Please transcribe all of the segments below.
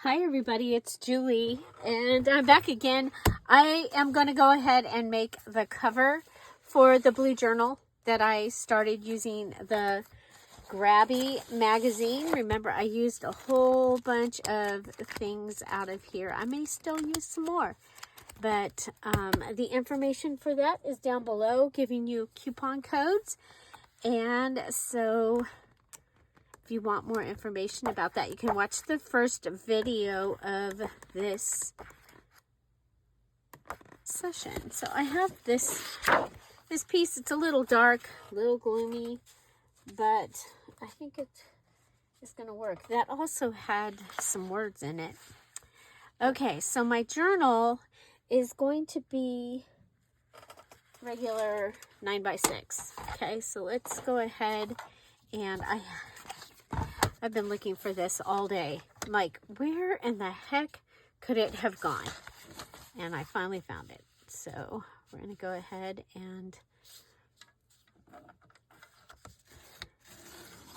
Hi everybody, it's Julie and I'm back again. I am going to go ahead and make the cover for the blue journal that I started using the GRABIE magazine. Remember, I used a whole bunch of things out of here. I may still use some more, but the information for that is down below, giving you coupon codes. And so if you want more information about that, you can watch the first video of this session. So I have this piece. It's a little dark, a little gloomy, but I think it is going to work. That also had some words in it. Okay, so my journal is going to be regular 9x6. Okay, so let's go ahead, and I've been looking for this all day. I'm like, where in the heck could it have gone? And I finally found it. So we're going to go ahead and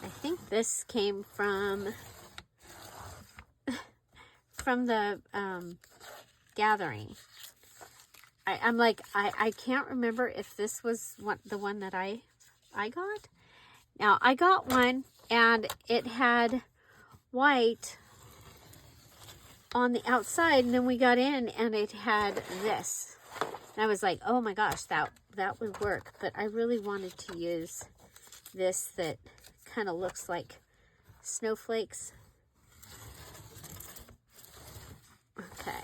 I think this came from the gathering. I'm like, I can't remember if this was the one that I got. Now, I got one, and it had white on the outside, and then we got in, and it had this. And I was like, oh my gosh, that would work. But I really wanted to use this that kind of looks like snowflakes. Okay,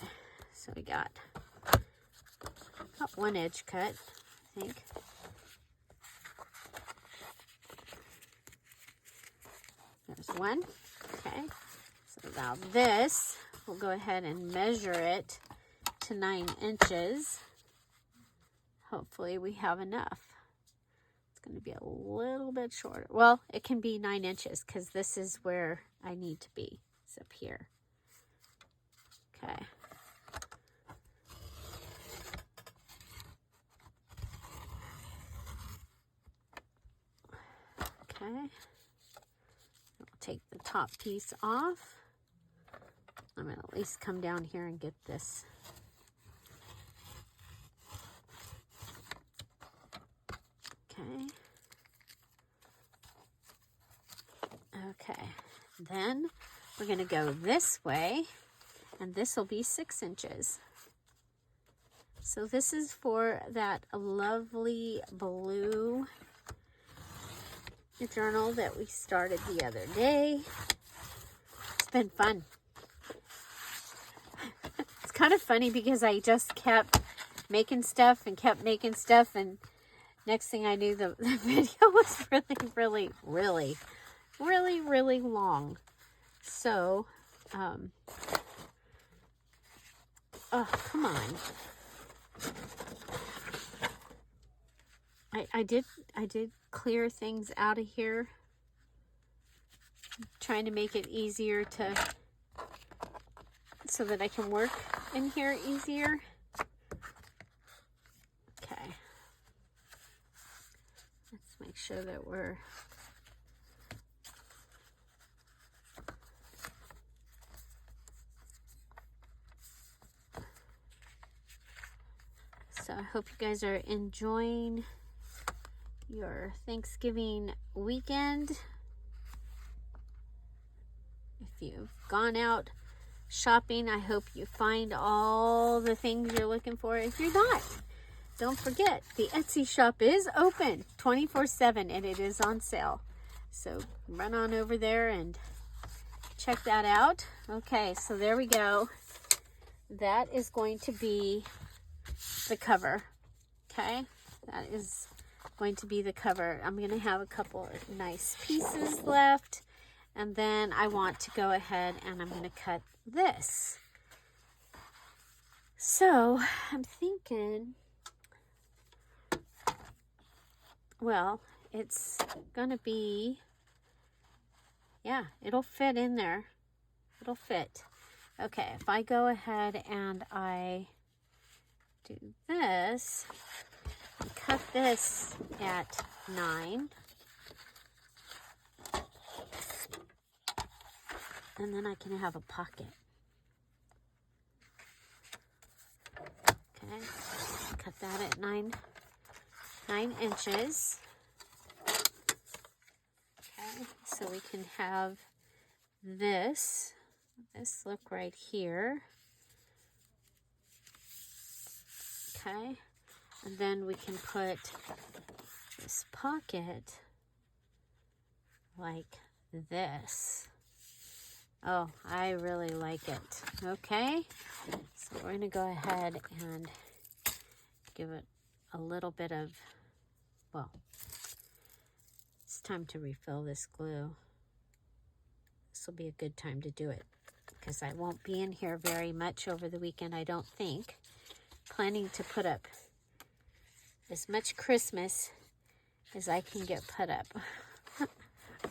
so we got one edge cut, I think. There's one. Okay, so now this, we'll go ahead and measure it to 9 inches. Hopefully we have enough. It's going to be a little bit shorter. Well, it can be 9 inches because this is where I need to be. It's up here. Okay. Okay. Take the top piece off. I'm going to at least come down here and get this. Okay. Okay. Then we're going to go this way, and this will be 6 inches. So this is for that lovely blue journal that we started the other day. It's been fun. It's kind of funny because I just kept making stuff, and next thing I knew, the video was really long. So, oh, come on. I did clear things out of here, trying to make it easier so that I can work in here easier. Okay. Let's make sure that we're so I hope you guys are enjoying your Thanksgiving weekend. If you've gone out shopping, I hope you find all the things you're looking for. If you're not, don't forget, the Etsy shop is open 24/7 and it is on sale. So run on over there and check that out. Okay, so there we go. That is going to be the cover. Okay, that is going to be the cover. I'm going to have a couple of nice pieces left, and then I want to go ahead and I'm going to cut this. So I'm thinking, well, it's going to be, yeah, it'll fit in there. It'll fit. Okay, if I go ahead and I do this, and cut this at 9, and then I can have a pocket. Okay, cut that at 9 inches. Okay, so we can have this look right here. Okay, and then we can put this pocket like this. Oh, I really like it. Okay, so we're going to go ahead and give it a little bit of, well, it's time to refill this glue. This will be a good time to do it because I won't be in here very much over the weekend, I don't think. Planning to put up as much Christmas as I can get put up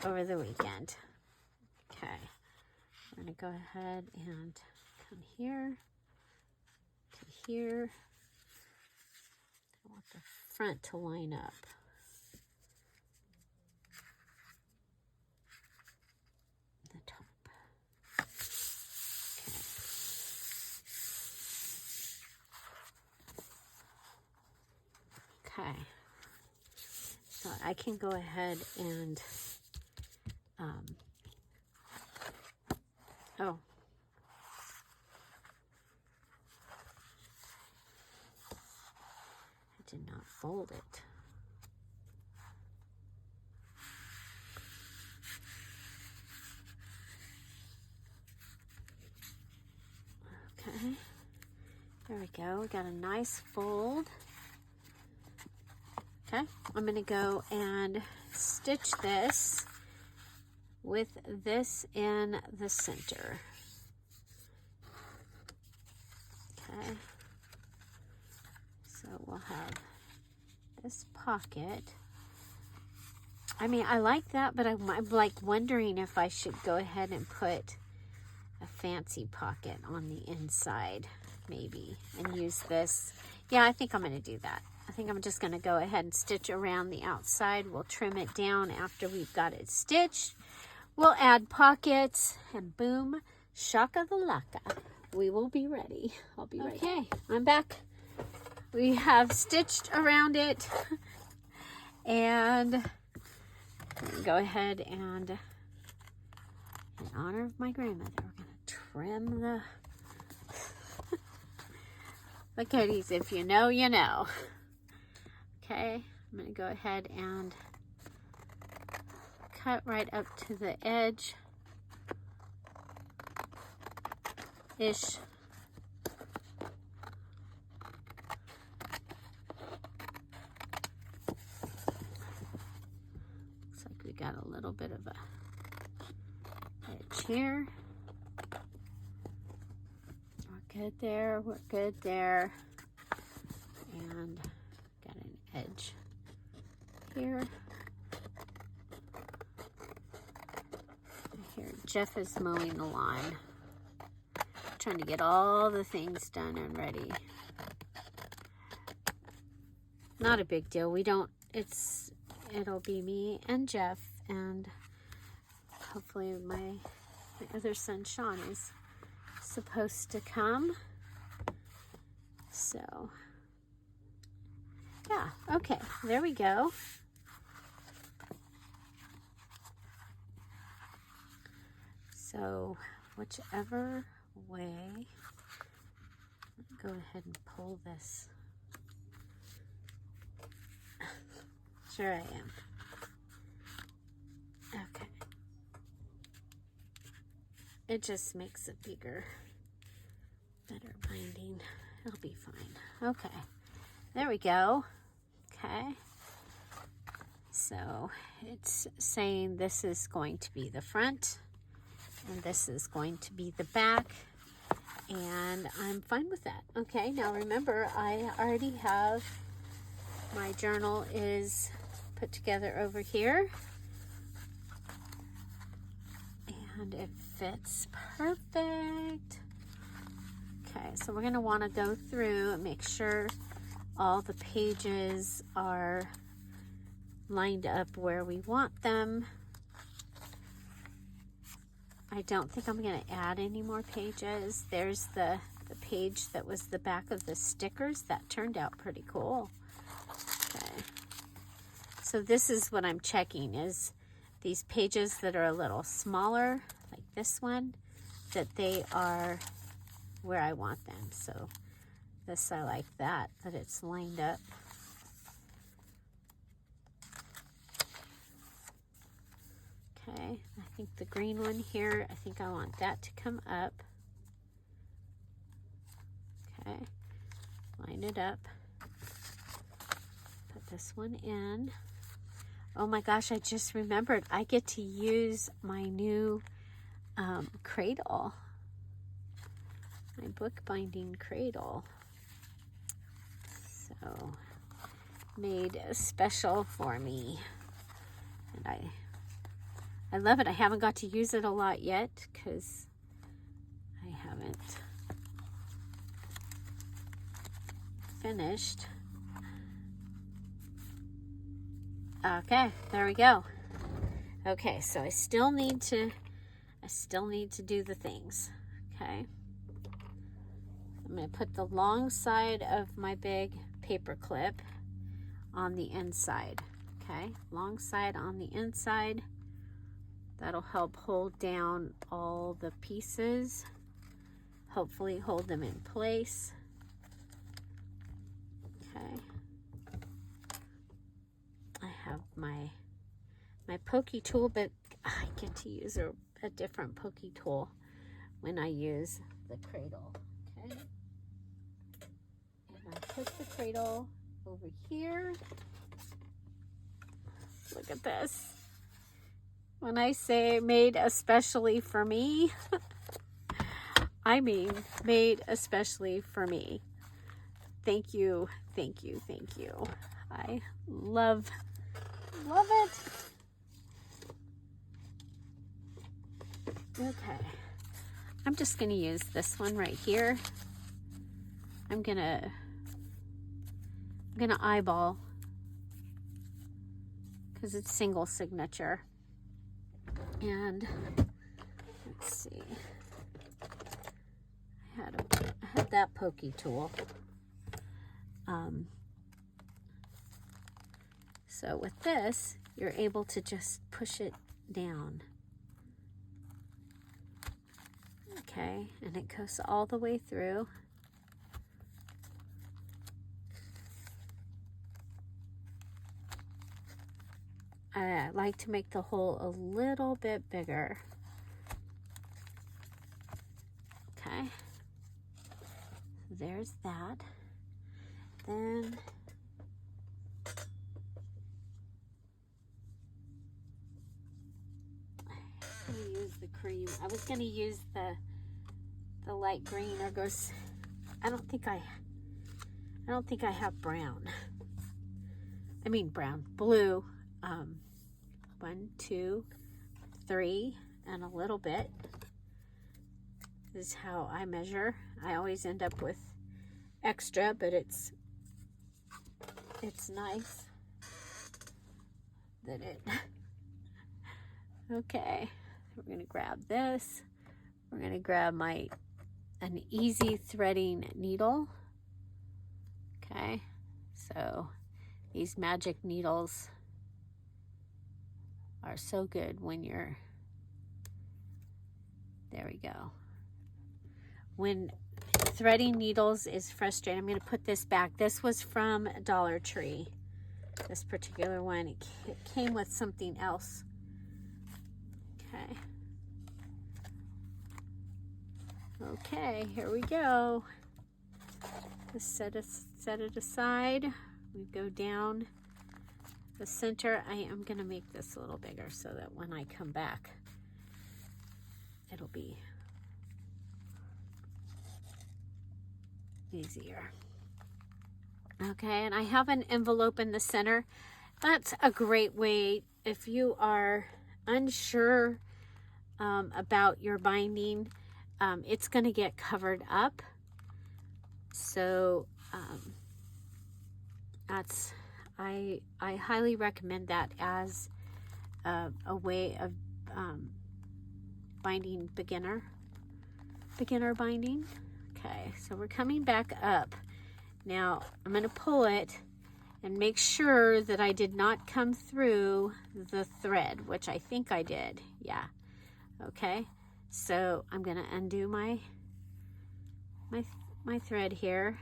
over the weekend. Okay, I'm going to go ahead and come here to here. I want the front to line up. The top. Okay. Okay. So I can go ahead and oh. I did not fold it. Okay. There we go. We got a nice fold. Okay. I'm going to go and stitch this with this in the center. Okay. So we'll have this pocket. I mean, I like that, but I'm like wondering if I should go ahead and put a fancy pocket on the inside, maybe, and use this. Yeah, I think I'm going to do that. I think I'm just going to go ahead and stitch around the outside. We'll trim it down after we've got it stitched. We'll add pockets, and boom, shaka-the-laka. We will be ready. I'll be ready. Okay, I'm back. We have stitched around it, and go ahead and, in honor of my grandmother, we're going to trim the goodies. If you know, you know. Okay, I'm going to go ahead and cut right up to the edge ish. Looks like we got a little bit of a edge here. We're good there, we're good there. And got an edge here. Here, Jeff is mowing the lawn. Trying to get all the things done and ready. Not a big deal. We don't, it'll be me and Jeff, and hopefully my other son Sean is supposed to come. So yeah, okay, there we go. So whichever way, go ahead and pull this. Sure I am. Okay. It just makes it bigger, better binding. It'll be fine. Okay, there we go. Okay, so it's saying this is going to be the front and this is going to be the back, and I'm fine with that. Okay, now remember, I already have my journal is put together over here, and it fits perfect. Okay, so we're going to want to go through and make sure all the pages are lined up where we want them. I don't think I'm going to add any more pages. There's the page that was the back of the stickers. That turned out pretty cool. Okay. So this is what I'm checking, is these pages that are a little smaller, like this one, that they are where I want them. So this, I like that it's lined up. Okay, I think the green one here, I think I want that to come up. Okay, line it up. Put this one in. Oh my gosh, I just remembered I get to use my new cradle. My bookbinding cradle. So, made special for me. And I love it. I haven't got to use it a lot yet because I haven't finished. Okay, there we go. Okay, so I still need to do the things. Okay. I'm going to put the long side of my big paper clip on the inside. Okay, long side on the inside. That'll help hold down all the pieces. Hopefully hold them in place. Okay. I have my pokey tool, but I get to use a different pokey tool when I use the cradle. Okay. And I put the cradle over here. Look at this. When I say made especially for me, I mean made especially for me. Thank you, thank you, thank you. I love it. Okay, I'm just gonna use this one right here. I'm gonna eyeball because it's single signature. And let's see, I had that pokey tool. So with this, you're able to just push it down. Okay, and it goes all the way through. I like to make the hole a little bit bigger. Okay, there's that. Then I'm going to use the cream. I was going to use the light green, or goes, I don't think I have brown. I mean blue. 1, 2, 3, and a little bit is how I measure. I always end up with extra, but it's nice that it. Okay, we're going to grab this. We're going to grab an easy threading needle. Okay, so these magic needles are so good when you're, there we go. When threading needles is frustrating, I'm going to put this back. This was from Dollar Tree. This particular one, it came with something else. Okay. Okay, here we go. Just set it aside. We go down the center. I am going to make this a little bigger so that when I come back, it'll be easier. Okay, and I have an envelope in the center. That's a great way if you are unsure about your binding. It's going to get covered up. So I highly recommend that as a way of binding beginner binding. Okay, so we're coming back up. Now I'm going to pull it and make sure that I did not come through the thread, which I think I did. Yeah. Okay, so I'm going to undo my thread here,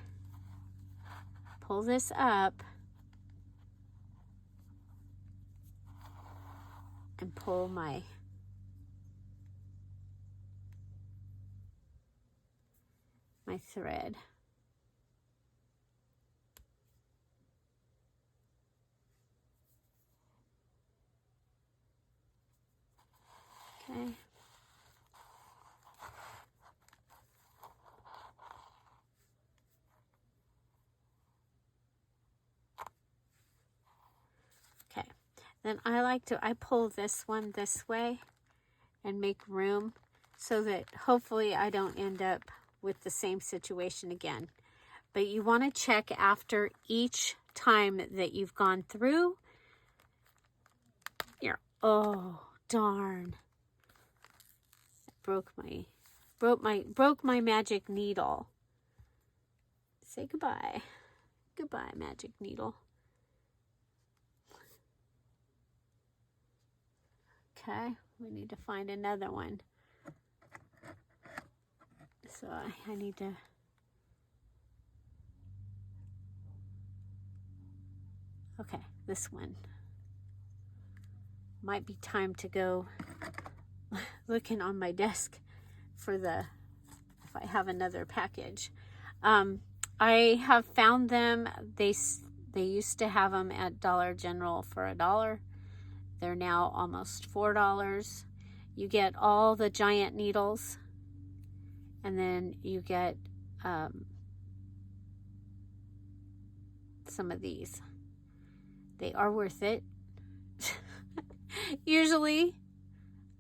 pull this up, and pull my thread. Okay. Okay. Then I pull this one this way and make room so that hopefully I don't end up with the same situation again. But you want to check after each time that you've gone through. Oh, darn. Broke my magic needle. Say goodbye. Goodbye, magic needle. Okay, we need to find another one. So I need to... Okay, this one. Might be time to go looking on my desk for if I have another package. I have found them. They used to have them at Dollar General for $1. They're now almost $4. You get all the giant needles, and then you get some of these. They are worth it. Usually,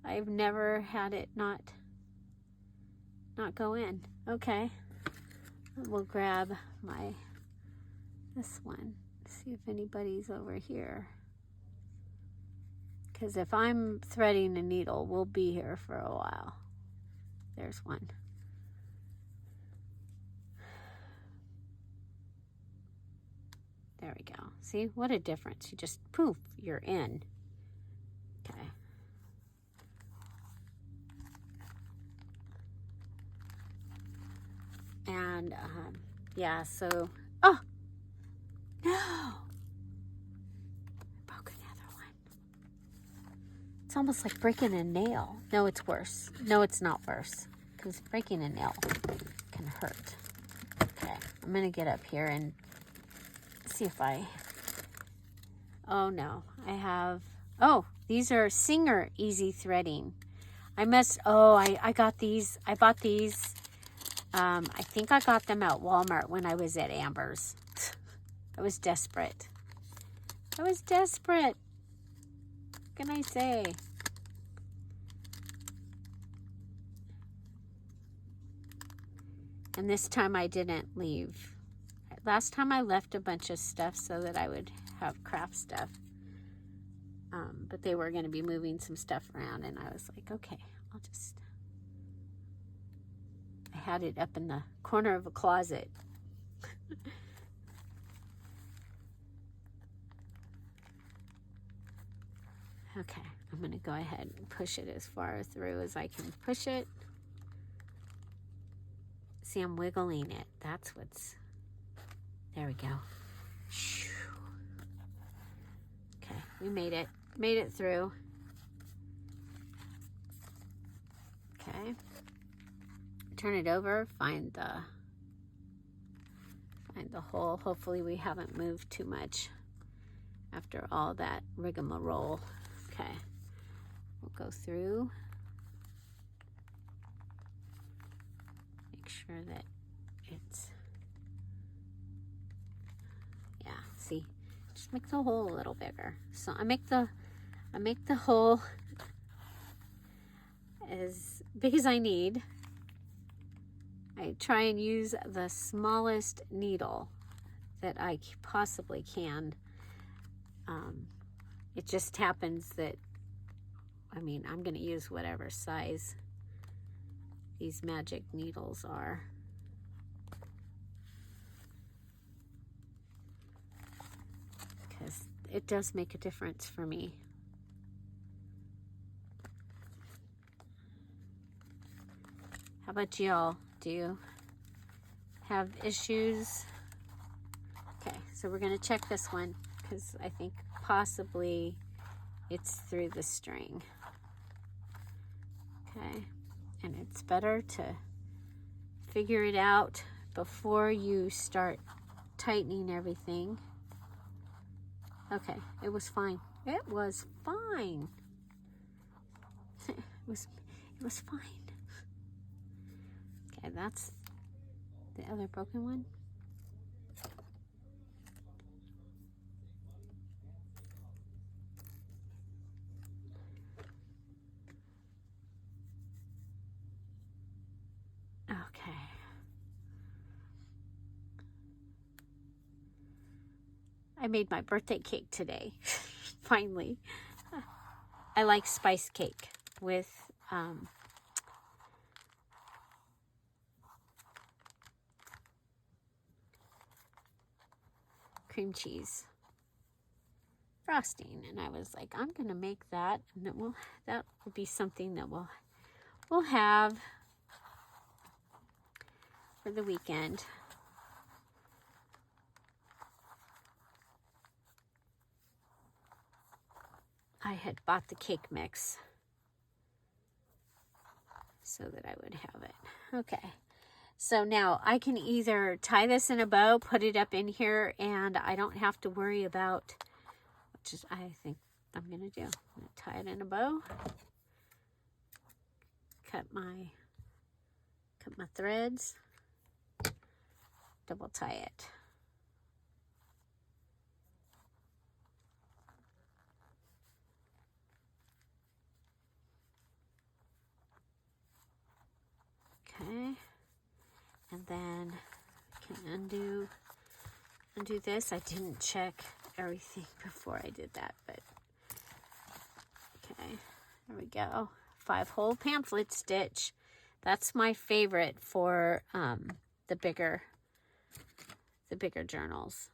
I've never had it not go in. Okay, we'll grab this one. See if anybody's over here. Because if I'm threading a needle, we'll be here for a while. There's one. There we go. See, what a difference. You just, poof, you're in. Okay. And, yeah, so, oh, no. Broke another one. It's almost like breaking a nail. No, it's worse. No, it's not worse. Because breaking a nail can hurt. Okay, I'm going to get up here and see if oh no, I have, oh, these are Singer Easy Threading. I got these, I bought these, I think I got them at Walmart when I was at Amber's. I was desperate. What can I say? And this time I didn't leave. Last time I left a bunch of stuff so that I would have craft stuff. But they were going to be moving some stuff around, and I was like, okay, I had it up in the corner of a closet. Okay, I'm going to go ahead and push it as far through as I can push it. See, I'm wiggling it. That's what's... There we go. Okay, we made it. Made it through. Okay. Turn it over. Find the hole. Hopefully we haven't moved too much after all that rigmarole. Okay. We'll go through. Make sure that it's... Yeah, see? Just make the hole a little bigger. So I make the hole as big as I need. I try and use the smallest needle that I possibly can. It just happens that, I mean, I'm going to use whatever size these magic needles are. because it does make a difference for me. How about y'all? Do you have issues? Okay, so we're going to check this one because I think possibly it's through the string. Okay, and it's better to figure it out before you start tightening everything. Okay, it was fine. It was fine. it was fine. Okay, that's the other broken one. Okay. I made my birthday cake today. Finally. I like spice cake with cream cheese frosting, and I was like, I'm gonna make that, and that will be something that we'll have for the weekend. I had bought the cake mix so that I would have it. Okay, so now I can either tie this in a bow, put it up in here, and I don't have to worry about, which is I think I'm gonna do. I'm gonna tie it in a bow, cut my threads, double tie it. Okay, and then I can undo this. I didn't check everything before I did that, but okay, there we go. 5-hole pamphlet stitch. That's my favorite for the bigger journals.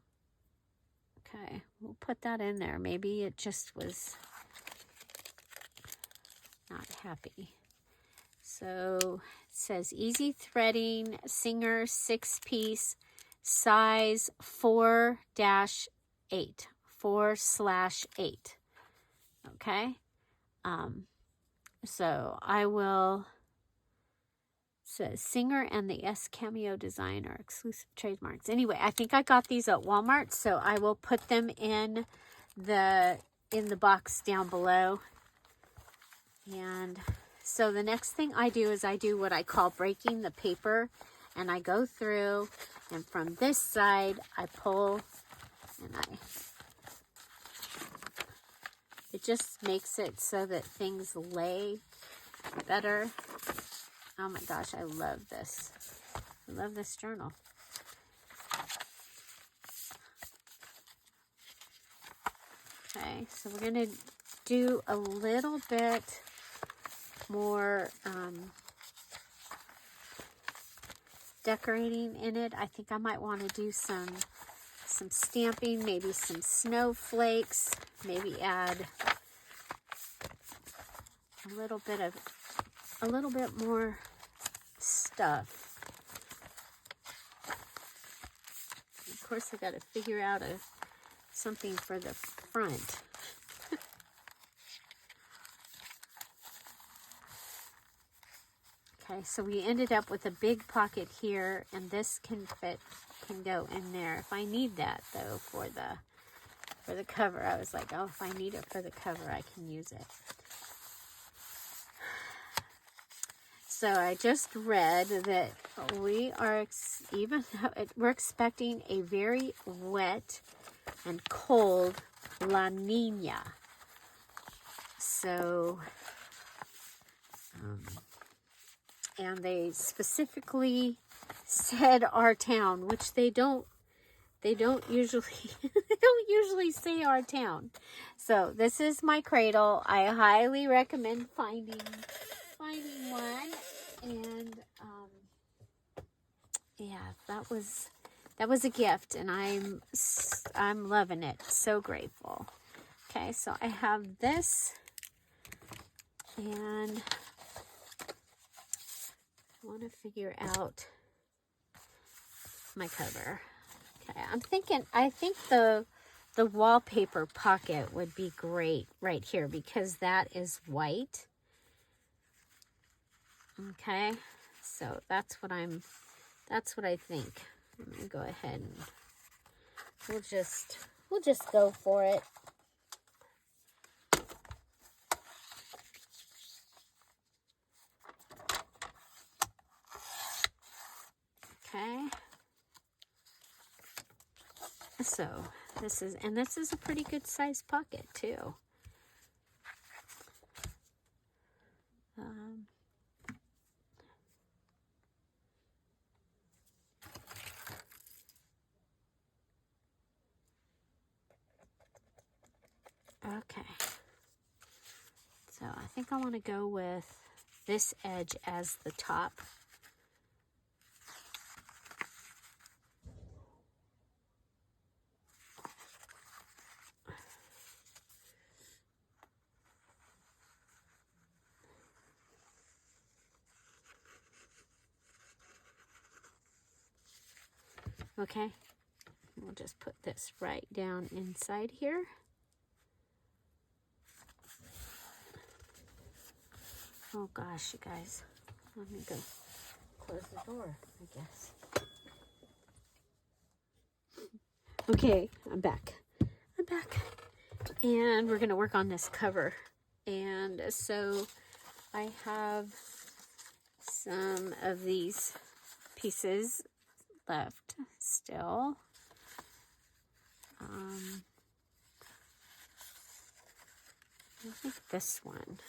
Okay, we'll put that in there. Maybe it just was not happy. So it says easy threading, Singer 6-piece, size 4-8, 4/8. Okay. So I will, says Singer and the S Cameo design are exclusive trademarks. Anyway, I think I got these at Walmart, so I will put them in the box down below. And so the next thing I do is I do what I call breaking the paper, and I go through, and from this side I pull, and it just makes it so that things lay better. Oh my gosh, I love this. I love this journal. Okay, so we're going to do a little bit more decorating in it. I think I might want to do some stamping, maybe some snowflakes, maybe add a little bit more stuff. Of course, I got to figure out something for the front. Okay, so we ended up with a big pocket here, and this can go in there. If I need that though for the cover, I was like, oh, if I need it for the cover, I can use it. So I just read that we are, even though we're expecting a very wet and cold La Nina. So, and they specifically said our town, which they don't usually say our town. So this is my cradle. I highly recommend finding one. And yeah, that was that was a gift, and I'm loving it. So grateful. Okay, so I have this, and I want to figure out my cover. Okay, I think the wallpaper pocket would be great right here because that is white. Okay, so that's what I think. I'm gonna go ahead and we'll just go for it. Okay. So this is a pretty good size pocket too. Okay. So I think I want to go with this edge as the top. Okay, we'll just put this right down inside here. Oh gosh, you guys, let me go close the door, I guess. Okay, I'm back. And we're gonna work on this cover. And so I have some of these pieces left still. I think this one.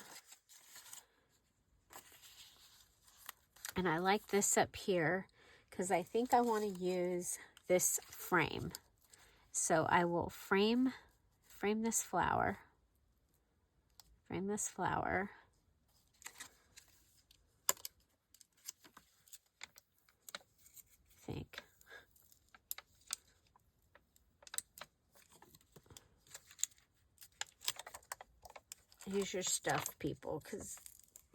And I like this up here because I think I want to use this frame. So I will frame this flower. Frame this flower. I think. Use your stuff, people, because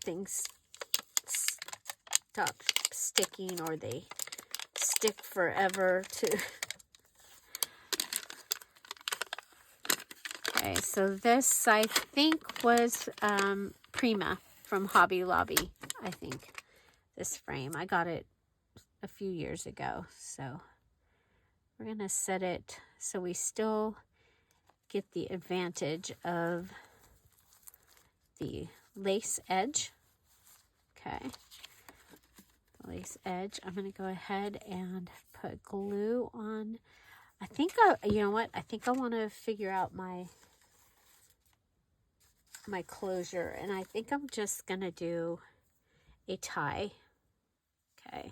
things stop sticking or they stick forever to. Okay, so this I think was Prima from Hobby Lobby, I think. This frame. I got it a few years ago, so we're going to set it so we still get the advantage of the lace edge. Okay. Lace edge. I'm going to go ahead and put glue on. I think you know what? I think I want to figure out my closure, and I think I'm just going to do a tie. Okay.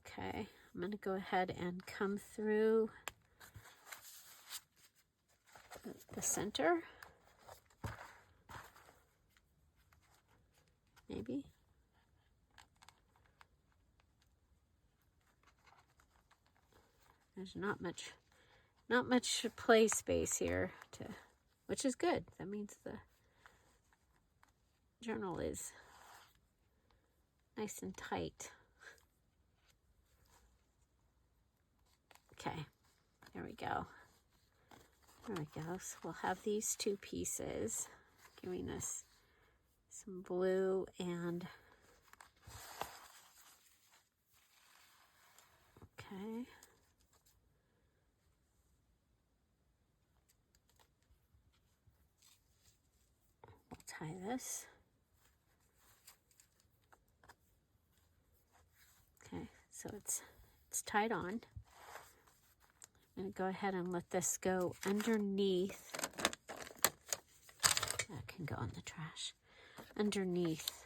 Okay. I'm going to go ahead and come through the center. Maybe. There's not much play space here, which is good. That means the journal is nice and tight. Okay, there we go. There we go. So we'll have these two pieces giving us some blue and okay. We'll tie this. Okay, so it's tied on. I'm going to go ahead and let this go underneath. That can go in the trash. Underneath.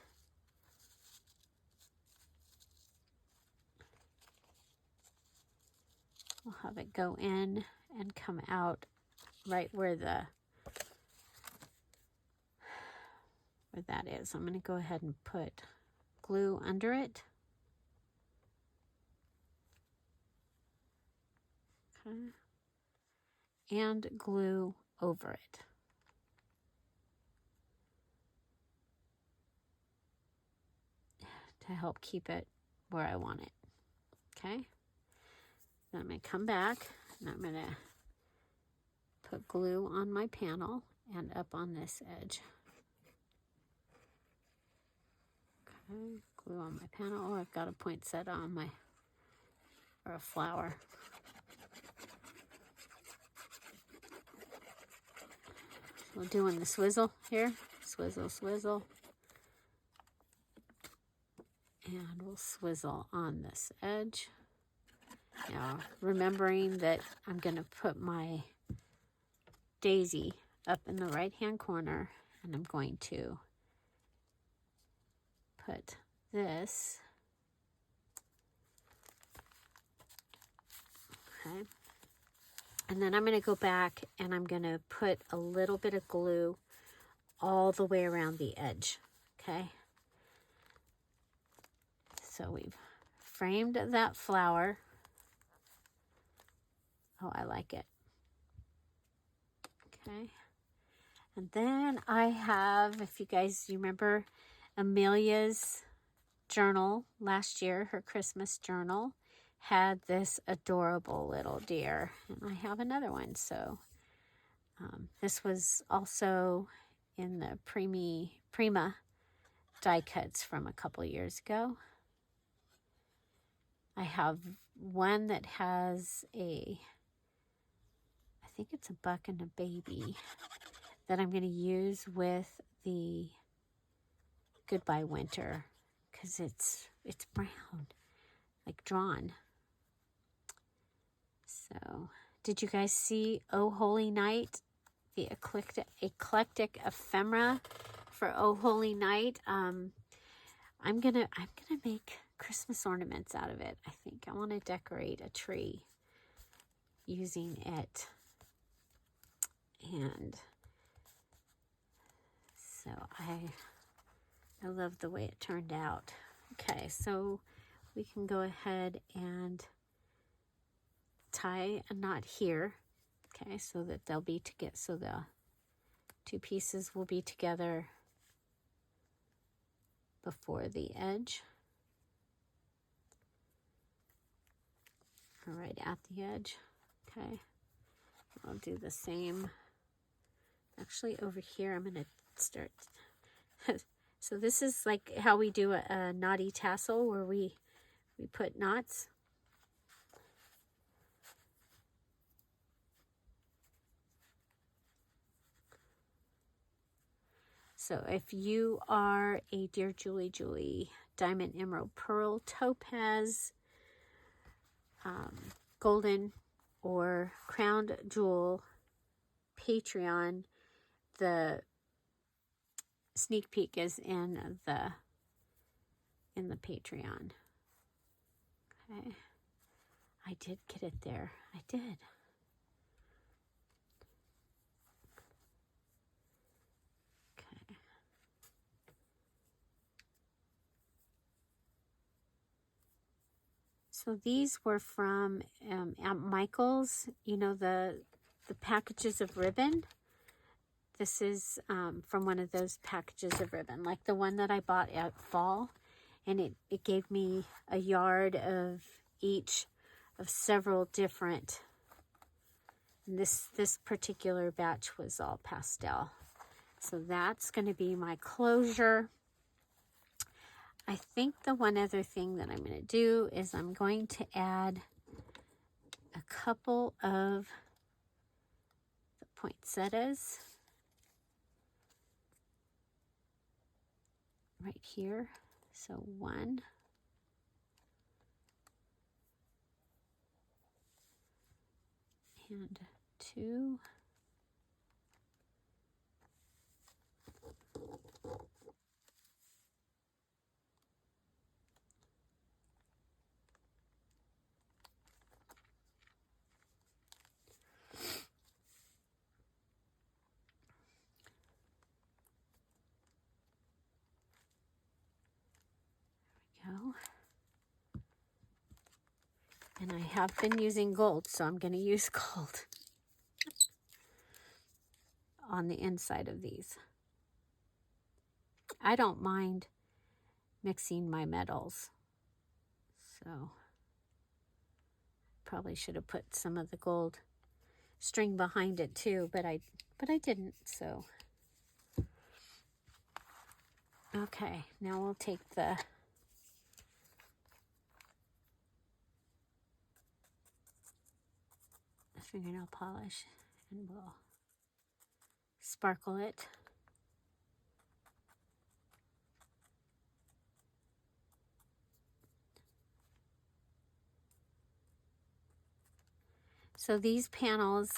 We'll have it go in and come out right where that is. I'm going to go ahead and put glue under it. Okay. And glue over it. To help keep it where I want it. Okay. Then I'm going to come back and I'm going to put glue on my panel and up on this edge. Okay, glue on my panel. Oh, I've got a poinsettia on my, or a flower. We're doing the swizzle here. Swizzle, swizzle. And we'll swizzle on this edge. Now, remembering that I'm going to put my daisy up in the right-hand corner, and I'm going to put this, okay, and then I'm going to go back and I'm going to put a little bit of glue all the way around the edge, okay? So we've framed that flower. Oh, I like it. Okay. And then I have, if you guys remember Amelia's journal last year, her Christmas journal had this adorable little deer. And I have another one. So this was also in the Prima die cuts from a couple years ago. I have one that has a, I think it's a buck and a baby that I'm going to use with the Goodbye Winter because it's brown, like drawn. So, did you guys see Oh Holy Night, the eclectic ephemera for Oh Holy Night? I'm gonna make Christmas ornaments out of it. I think I want to decorate a tree using it, and so I love the way it turned out. Okay, so we can go ahead and tie a knot here. Okay, so that they'll be together. So the two pieces will be together before the edge, or right at the edge. Okay, I'll do the same. Actually, over here, I'm going to start. So this is like how we do a knotty tassel, where we put knots. So if you are a Dear Julie Julie Diamond, Emerald, Pearl, Topaz, Golden, or Crowned Jewel Patreon, the sneak peek is in the Patreon. Okay, I did get it there. I did. So these were from Aunt Michael's, you know, the packages of ribbon. This is from one of those packages of ribbon, like the one that I bought at fall. And it gave me a yard of each of several different. And this particular batch was all pastel. So that's going to be my closure. I think the one other thing that I'm going to do is I'm going to add a couple of the poinsettias right here. So 1, and 2. Go. And I have been using gold, so I'm going to use gold on the inside of these. I don't mind mixing my metals. So probably should have put some of the gold string behind it too, but I didn't, so. Okay, now we'll take the fingernail polish and we'll sparkle it. So these panels,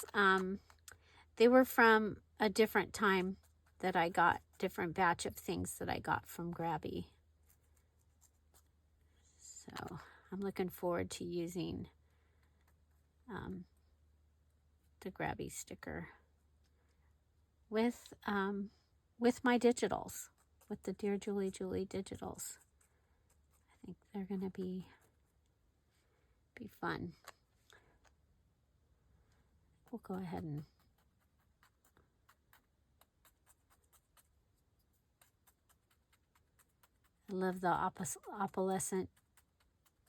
they were from a different time that I got, different batch of things that I got from GRABIE. So I'm looking forward to using the GRABIE sticker with my digitals, with the DearJulieJulie digitals. I think they're gonna be fun. We'll go ahead and I love the opalescent.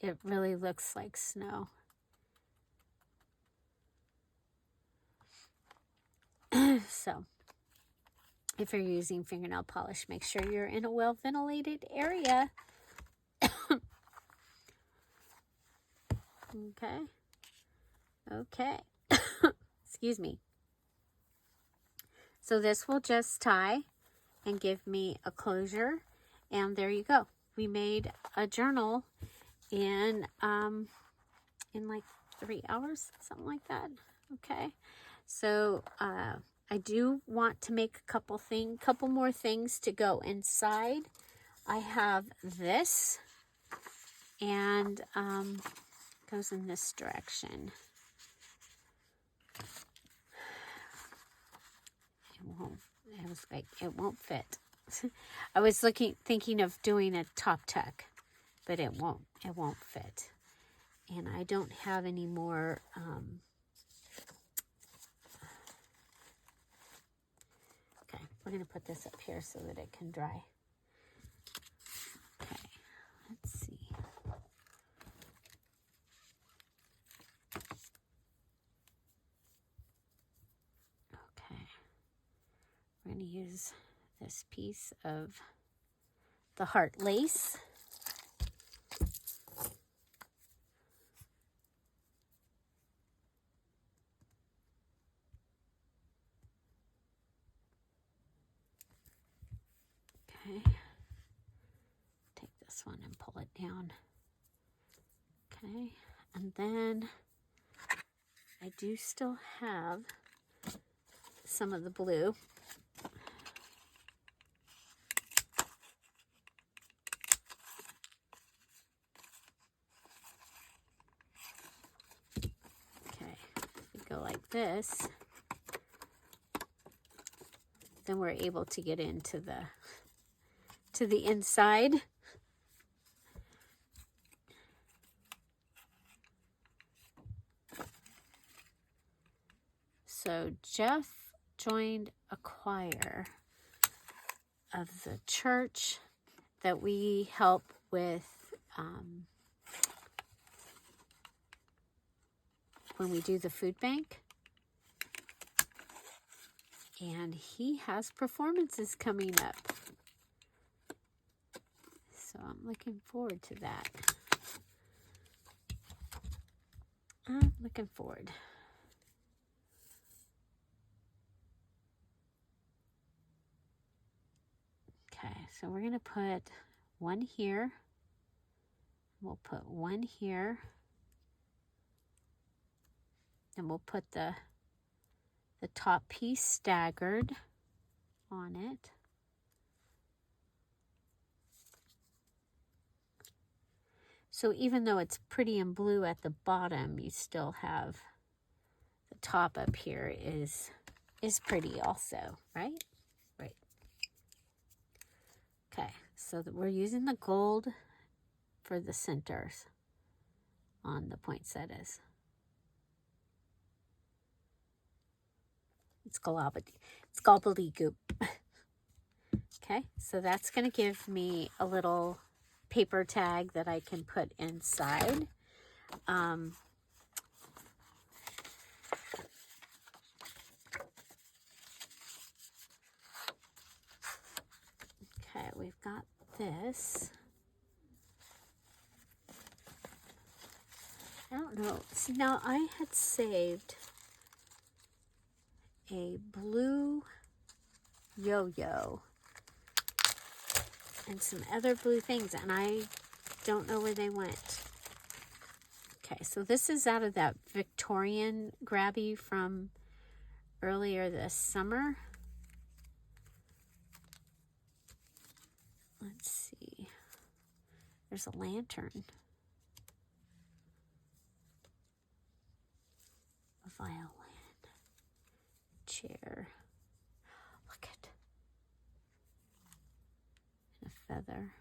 It really looks like snow. So if you're using fingernail polish, make sure you're in a well-ventilated area. Okay. Excuse me. So this will just tie and give me a closure, and there you go. We made a journal in like 3 hours, something like that. Okay. So I do want to make a couple more things to go inside. I have this, and goes in this direction. It won't fit. I was thinking of doing a top tuck, but it won't fit. And I don't have any more okay, we're gonna put this up here so that it can dry. Okay, let's see. Okay, we're gonna use this piece of the heart lace. Okay, take this one and pull it down. Okay, and then I do still have some of the blue. Okay, if we go like this, then we're able to get into the inside. So Jeff joined a choir of the church that we help with when we do the food bank. And he has performances coming up. So I'm looking forward to that. I'm looking forward. Okay, so we're going to put one here. We'll put one here. And we'll put the top piece staggered on it. So even though it's pretty and blue at the bottom, you still have the top up here is pretty also, right? Right. Okay, so that we're using the gold for the centers on the poinsettias. It's gobbledygook. Okay, so that's going to give me a little paper tag that I can put inside. Okay, we've got this. I don't know. See, now I had saved a blue yo-yo and some other blue things, and I don't know where they went. Okay, so this is out of that Victorian GRABIE from earlier this summer. Let's see. There's a lantern. A violin. Chair. Look at. And a feather.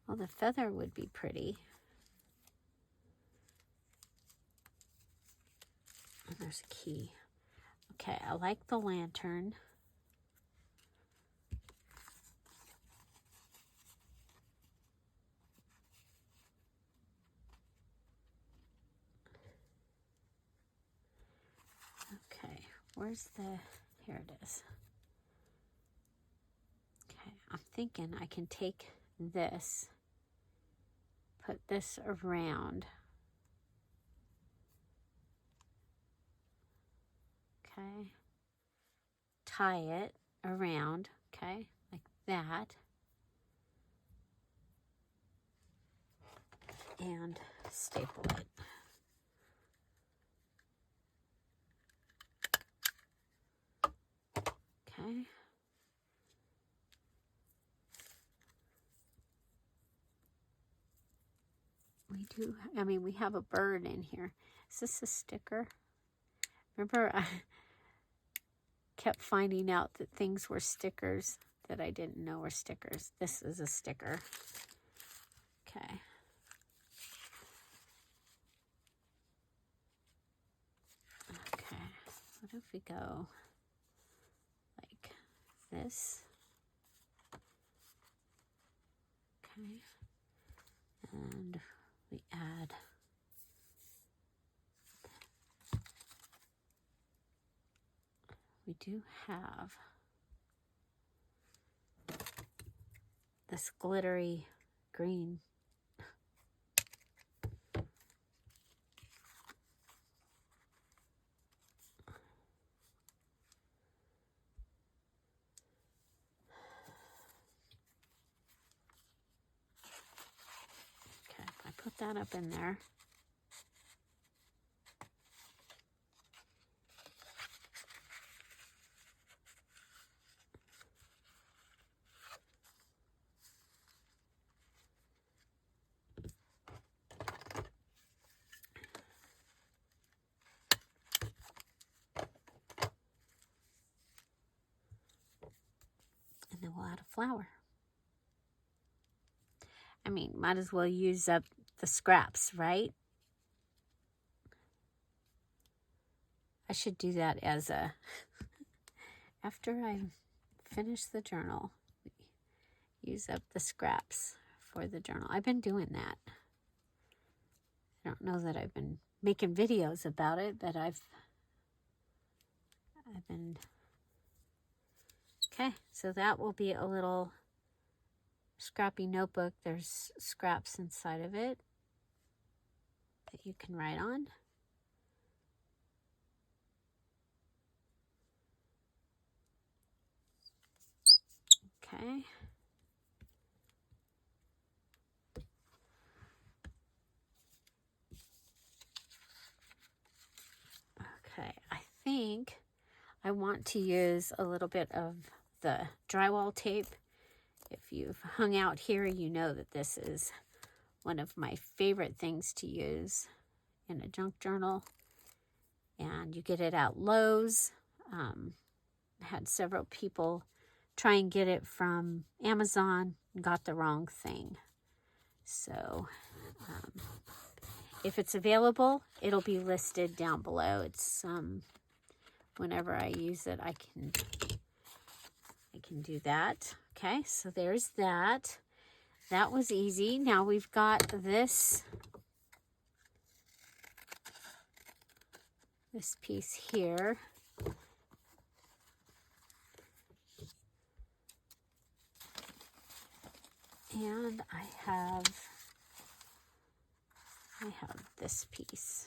Oh, the feather would be pretty. And there's a key. Okay, I like the lantern. Okay, where's the, here it is. Okay, I'm thinking I can take this, put this around. Okay, tie it around, okay, like that. And staple it. Okay. We do, I mean, we have a bird in here. Is this a sticker? Remember, I kept finding out that things were stickers that I didn't know were stickers. This is a sticker. Okay. Okay. What if we go like this? Okay. And we add we do have this glittery green. Okay, I put that up in there. And then we'll add a flower. I mean, might as well use up the scraps, right? I should do that as a, after I finish the journal, use up the scraps for the journal. I've been doing that. I don't know that I've been making videos about it, but I've been, okay, so that will be a little scrappy notebook. There's scraps inside of it that you can write on. Okay. Okay, I think I want to use a little bit of the drywall tape. If you've hung out here, you know that this is one of my favorite things to use in a junk journal. And you get it at Lowe's. Had several people try and get it from Amazon, got the wrong thing. So if it's available, it'll be listed down below. It's whenever I use it, I can do that. Okay, so there's that. That was easy. Now we've got this piece here. And I have this piece.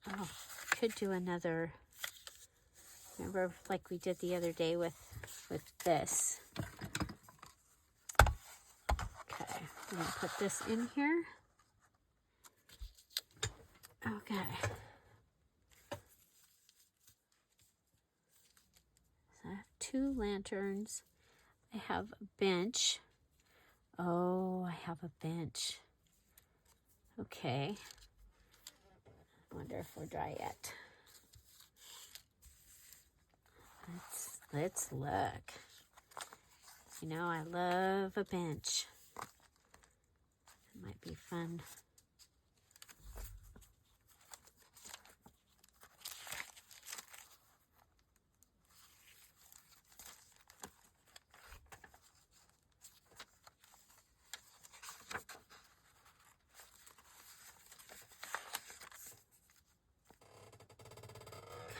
Oh, could do another, remember like we did the other day with this. Okay, I'm gonna put this in here. Okay. So I have 2 lanterns. I have a bench. Oh, I have a bench. Okay. I wonder if we're dry yet. Let's look. You know, I love a bench. It might be fun.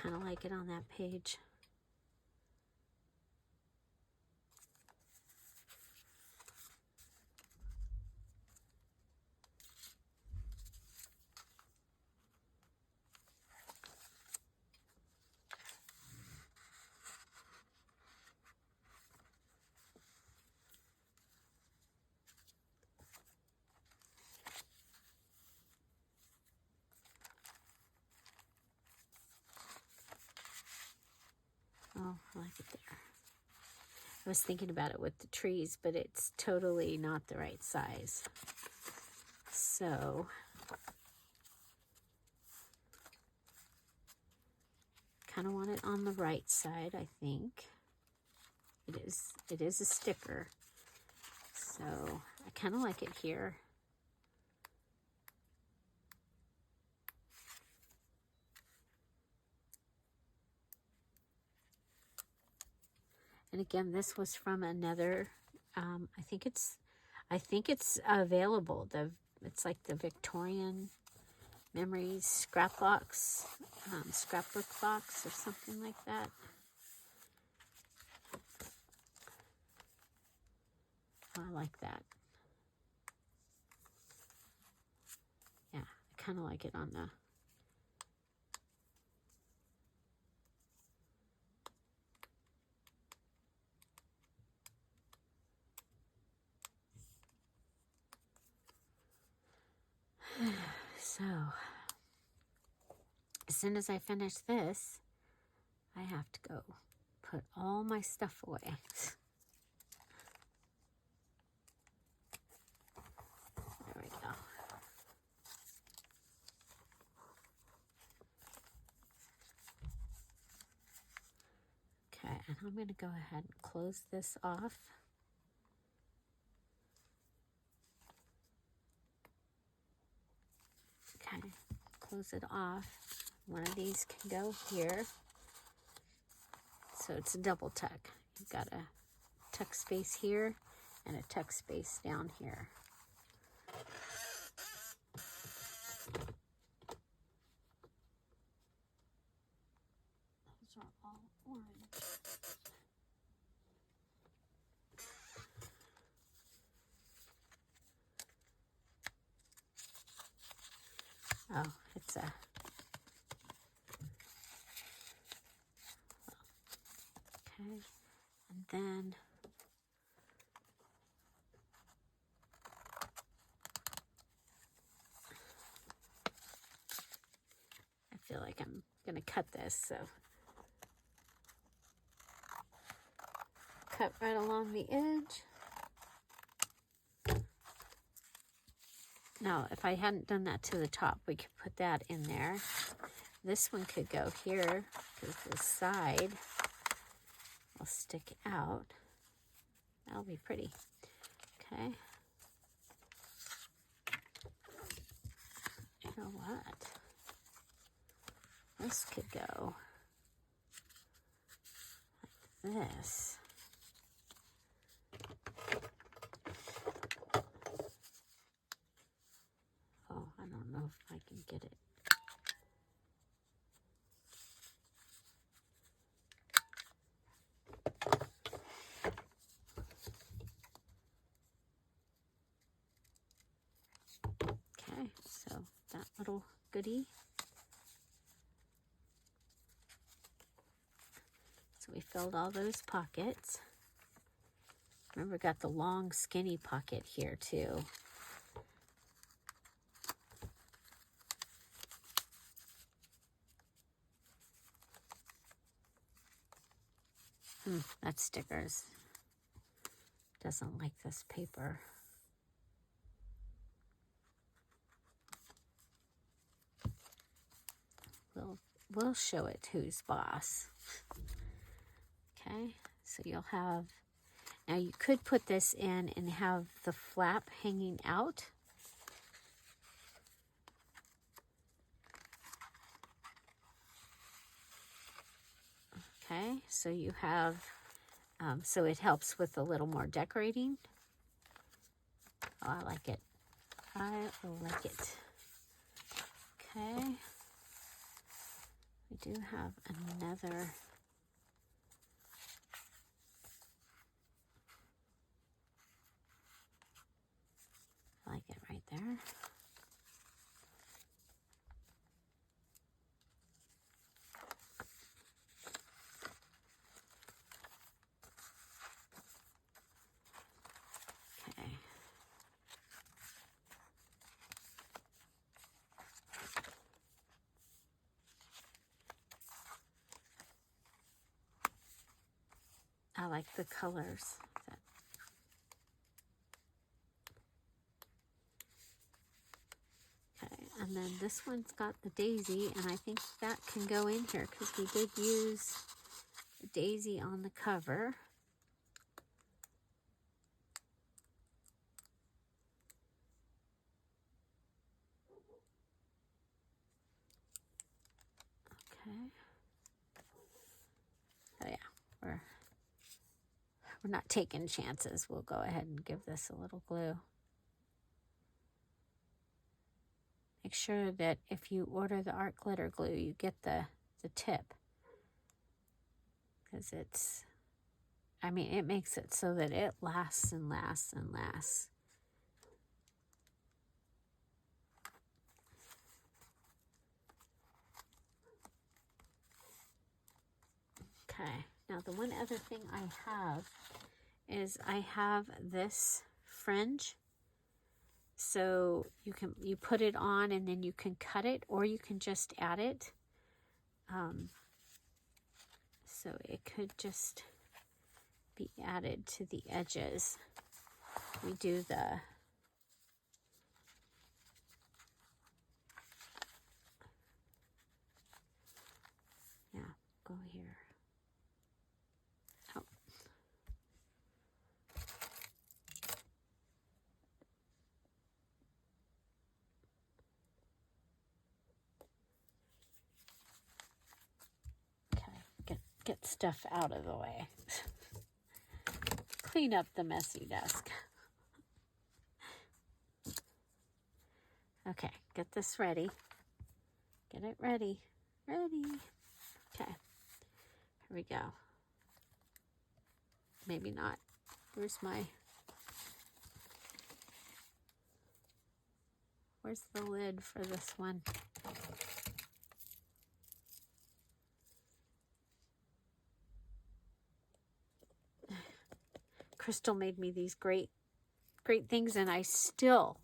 Kind of like it on that page. Oh, I like it there. I was thinking about it with the trees, but it's totally not the right size. So, kind of want it on the right side, I think. It is a sticker. So, I kind of like it here. And again, this was from another, I think it's available. It's like the Victorian Memories scrapbook box or something like that. I like that. Yeah, I kind of like it on the So, as soon as I finish this, I have to go put all my stuff away. There we go. Okay, and I'm going to go ahead and close this off. Okay, close it off. One of these can go here. So it's a double tuck. You've got a tuck space here and a tuck space down here. Those are all orange. Oh, it's a... Okay, and then I feel like I'm going to cut this, so cut right along the edge. Now, if I hadn't done that to the top, we could put that in there. This one could go here because this side will stick out. That'll be pretty. Okay. You know what? This could go like this. Oh, I don't know if I can get it. Okay, so that little goodie. So we filled all those pockets. Remember, we got the long skinny pocket here too. That stickers. Doesn't like this paper. We'll show it who's boss. Okay, so you'll have, now you could put this in and have the flap hanging out. Okay, so you have, so it helps with a little more decorating. Oh, I like it. I like it. Okay. We do have another. I like it right there. Okay. I like the colors. Okay, and then this one's got the daisy, and I think that can go in here because we did use the daisy on the cover. Okay. Oh yeah, we're not taking chances. We'll go ahead and give this a little glue. Make sure that if you order the art glitter glue, you get the tip. Because it's, I mean, it makes it so that it lasts and lasts and lasts. Okay, now the one other thing I have is I have this fringe. So you put it on and then you can cut it, or you can just add it. So it could just be added to the edges. We do the go here. Oh. Okay, get stuff out of the way. Clean up the messy desk. Okay, get this ready. Get it ready. Ready. Okay, here we go. Maybe not. Where's the lid for this one? Crystal made me these great things, and I still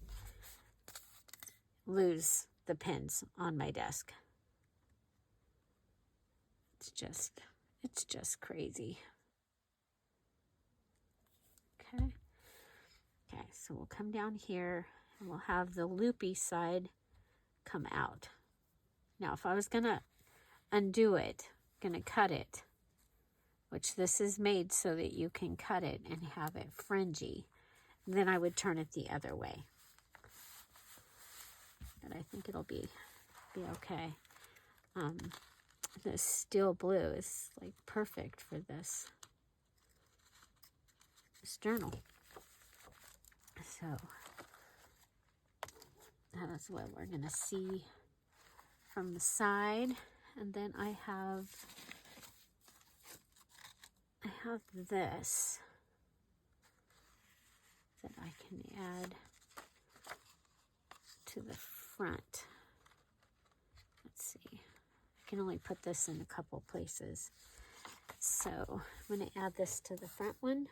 lose the pins on my desk. It's just crazy. Okay. Okay, so we'll come down here and we'll have the loopy side come out. Now, if I was going to undo it, going to cut it, which this is made so that you can cut it and have it fringy, then I would turn it the other way. But I think it'll be okay. This steel blue is like perfect for this journal. So that's what we're gonna see from the side. And then I have this that I can add to the front. Let's see. I can only put this in a couple places. So I'm going to add this to the front one.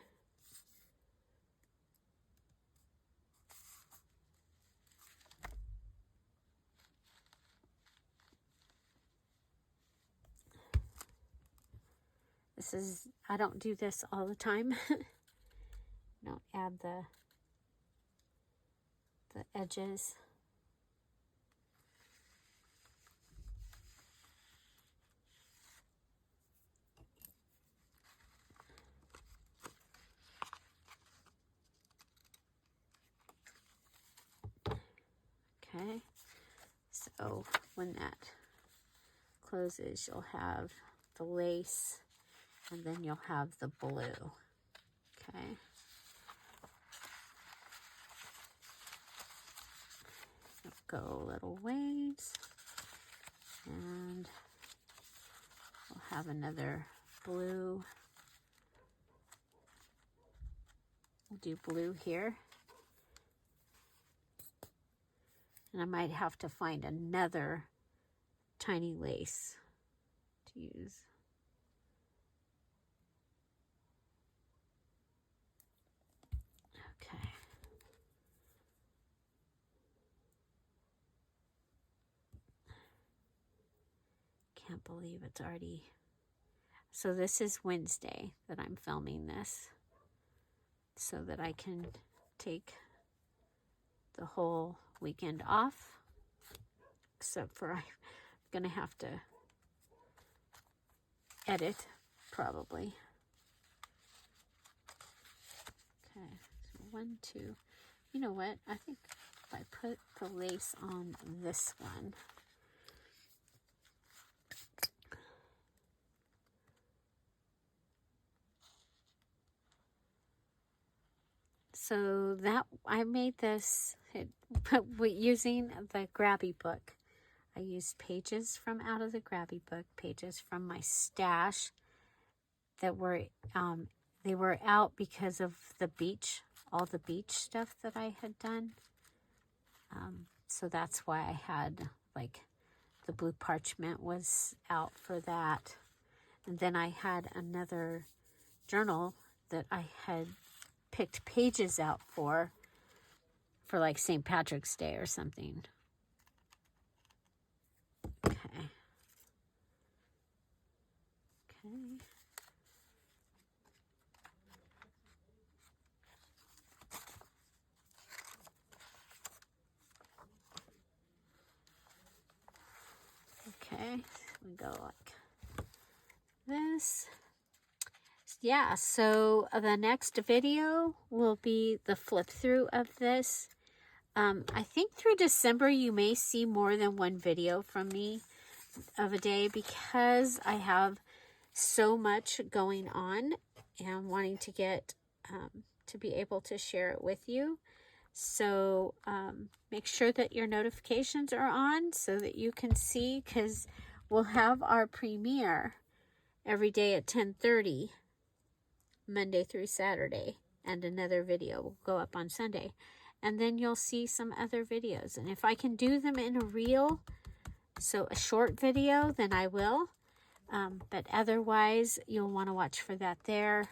This is, I don't do this all the time. Don't add the edges. Okay, so when that closes, you'll have the lace, and then you'll have the blue. Okay. Go a little ways, and we'll have another blue. We'll do blue here. And I might have to find another tiny lace to use. Okay. Can't believe it's already... So this is Wednesday that I'm filming this, so that I can take the whole weekend off, except for I'm gonna have to edit probably. Okay, so 1, 2. You know what? I think if I put the lace on this one, so that I made this using the GRABIE book. I used pages from out of the GRABIE book, pages from my stash that were they were out because of the beach, all the beach stuff that I had done. So that's why I had, like, the blue parchment was out for that. And then I had another journal that I had picked pages out for like St. Patrick's Day or something. Okay. Okay. Okay, we go like this. Yeah, so the next video will be the flip through of this. I think through December you may see more than one video from me of a day, because I have so much going on and wanting to get to be able to share it with you. So make sure that your notifications are on so that you can see, because we'll have our premiere every day at 10:30, Monday through Saturday, and another video will go up on Sunday. And then you'll see some other videos. And if I can do them in a reel, so a short video, then I will. But otherwise, you'll want to watch for that there.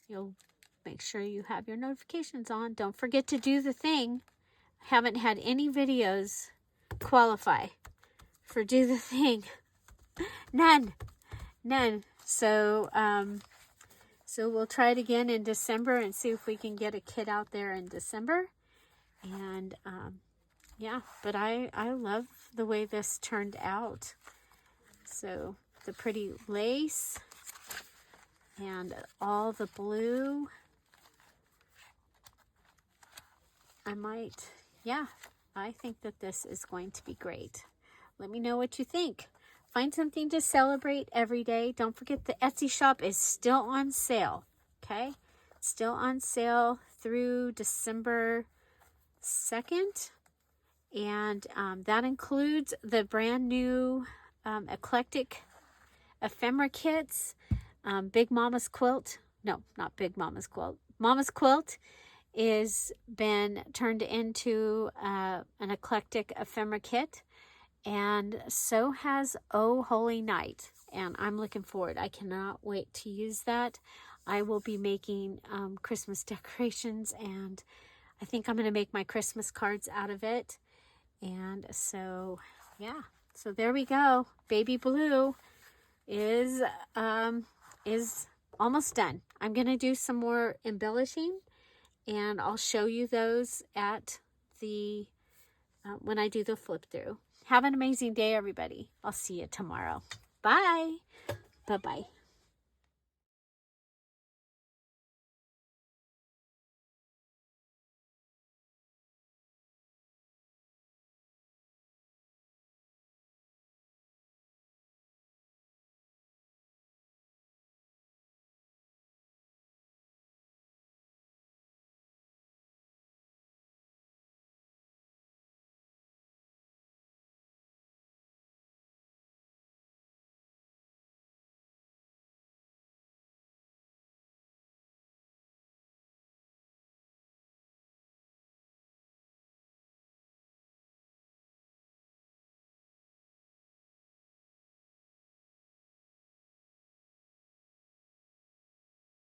You'll make sure you have your notifications on. Don't forget to do the thing. I haven't had any videos qualify for do the thing. None. So, so we'll try it again in December and see if we can get a kit out there in December. And yeah, but I love the way this turned out. So the pretty lace and all the blue. I think that this is going to be great. Let me know what you think. Find something to celebrate every day. Don't forget the Etsy shop is still on sale, okay? Still on sale through December 2nd. And that includes the brand new eclectic ephemera kits. Big Mama's Quilt. No, not Big Mama's Quilt. Mama's Quilt is been turned into an eclectic ephemera kit, and so has Oh Holy Night, and I'm looking forward. I cannot wait to use that. I will be making Christmas decorations, and I think I'm going to make my Christmas cards out of it. And so yeah, so there we go. Baby Blue is almost done. I'm going to do some more embellishing, and I'll show you those at the when I do the flip through. Have an amazing day, everybody. I'll see you tomorrow. Bye. Bye-bye.